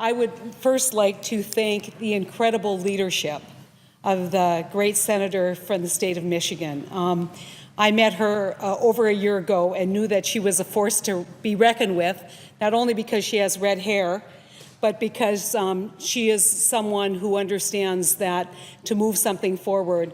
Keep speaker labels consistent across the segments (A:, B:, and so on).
A: I would first like to thank the incredible leadership of the great senator from the state of Michigan. I met her over a year ago and knew that she was a force to be reckoned with, not only because she has red hair, but because she is someone who understands that to move something forward,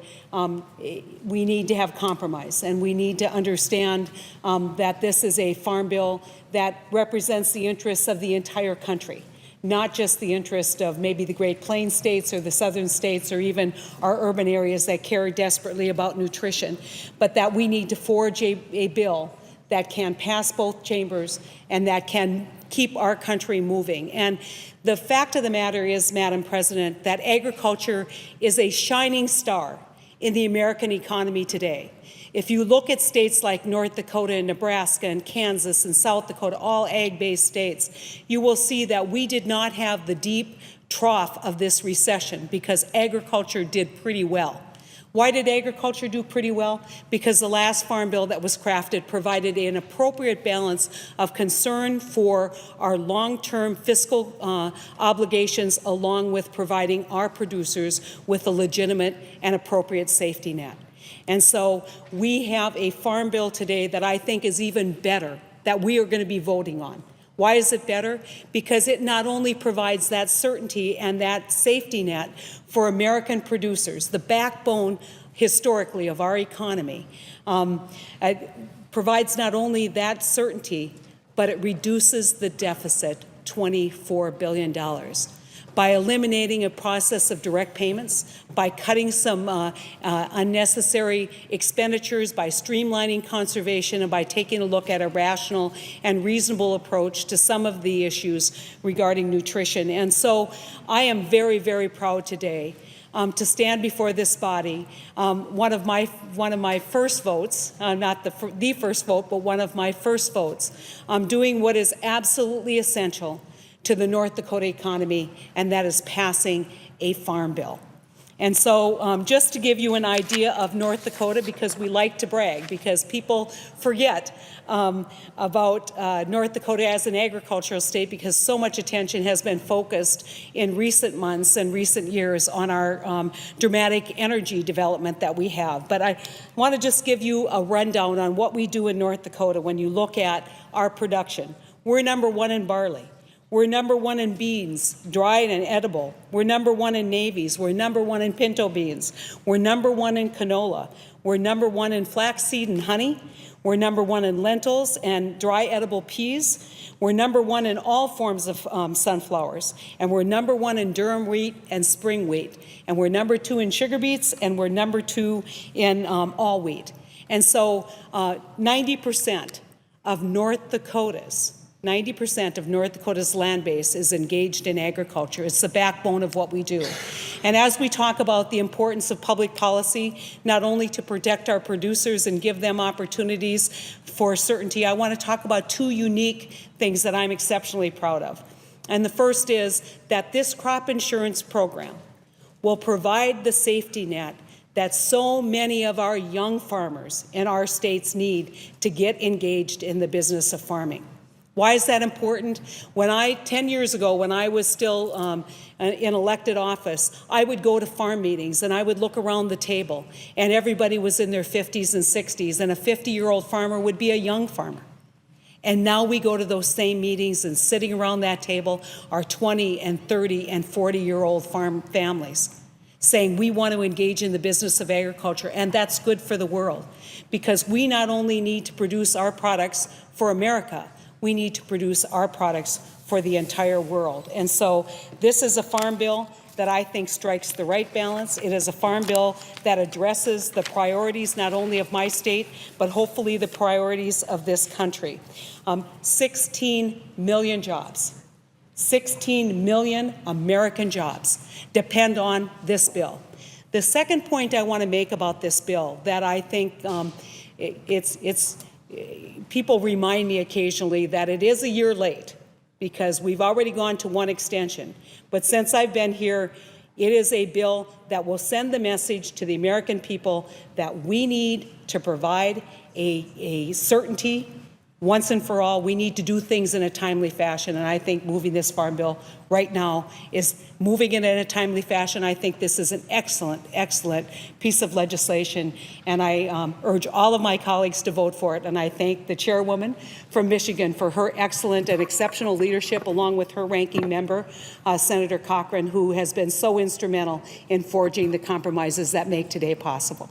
A: we need to have compromise, and we need to understand that this is a farm bill that represents the interests of the entire country, not just the interest of maybe the Great Plains states or the southern states or even our urban areas that care desperately about nutrition, but that we need to forge a bill that can pass both chambers and that can keep our country moving. And the fact of the matter is, Madam President, that agriculture is a shining star in the American economy today. If you look at states like North Dakota and Nebraska and Kansas and South Dakota, all ag-based states, you will see that we did not have the deep trough of this recession because agriculture did pretty well. Why did agriculture do pretty well? Because the last farm bill that was crafted provided an appropriate balance of concern for our long-term fiscal obligations, along with providing our producers with a legitimate and appropriate safety net. And so we have a farm bill today that I think is even better, that we are going to be voting on. Why is it better? Because it not only provides that certainty and that safety net for American producers, the backbone historically of our economy, it provides not only that certainty, but it reduces the deficit $24 billion. By eliminating a process of direct payments, by cutting some unnecessary expenditures, by streamlining conservation, and by taking a look at a rational and reasonable approach to some of the issues regarding nutrition. And so I am very, very proud today to stand before this body. One of my first votes, not the first vote, but one of my first votes, doing what is absolutely essential to the North Dakota economy, and that is passing a farm bill. And so just to give you an idea of North Dakota, because we like to brag, because people forget about North Dakota as an agricultural state, because so much attention has been focused in recent months and recent years on our dramatic energy development that we have. But I want to just give you a rundown on what we do in North Dakota when you look at our production. We're #1 in barley. We're #1 in beans, dried and edible. We're #1 in navies. We're #1 in pinto beans. We're #1 in canola. We're #1 in flaxseed and honey. We're #1 in lentils and dry edible peas. We're #1 in all forms of sunflowers. And we're #1 in durum wheat and spring wheat. And we're #2 in sugar beets, and we're #2 in all wheat. And so 90% of North Dakota's 90% of North Dakota's land base is engaged in agriculture. It's the backbone of what we do. And as we talk about the importance of public policy, not only to protect our producers and give them opportunities for certainty, I want to talk about two unique things that I'm exceptionally proud of. And the first is that this crop insurance program will provide the safety net that so many of our young farmers in our states need to get engaged in the business of farming. Why is that important? 10 years ago, when I was still in elected office, I would go to farm meetings and I would look around the table and everybody was in their 50s and 60s, and a 50-year-old farmer would be a young farmer. And now we go to those same meetings, and sitting around that table are 20 and 30 and 40-year-old farm families saying we want to engage in the business of agriculture, and that's good for the world, because we not only need to produce our products for America, we need to produce our products for the entire world. And so this is a farm bill that I think strikes the right balance. It is a farm bill that addresses the priorities not only of my state, but hopefully the priorities of this country. 16 million jobs, 16 million American jobs depend on this bill. The second point I want to make about this bill that I think people remind me occasionally that it is a year late because we've already gone to one extension. But since I've been here, it is a bill that will send the message to the American people that we need to provide a certainty once and for all, we need to do things in a timely fashion, and I think moving this farm bill right now is moving it in a timely fashion. I think this is an excellent, excellent piece of legislation, and I urge all of my colleagues to vote for it, and I thank the chairwoman from Michigan for her excellent and exceptional leadership, along with her ranking member, Senator Cochran, who has been so instrumental in forging the compromises that make today possible.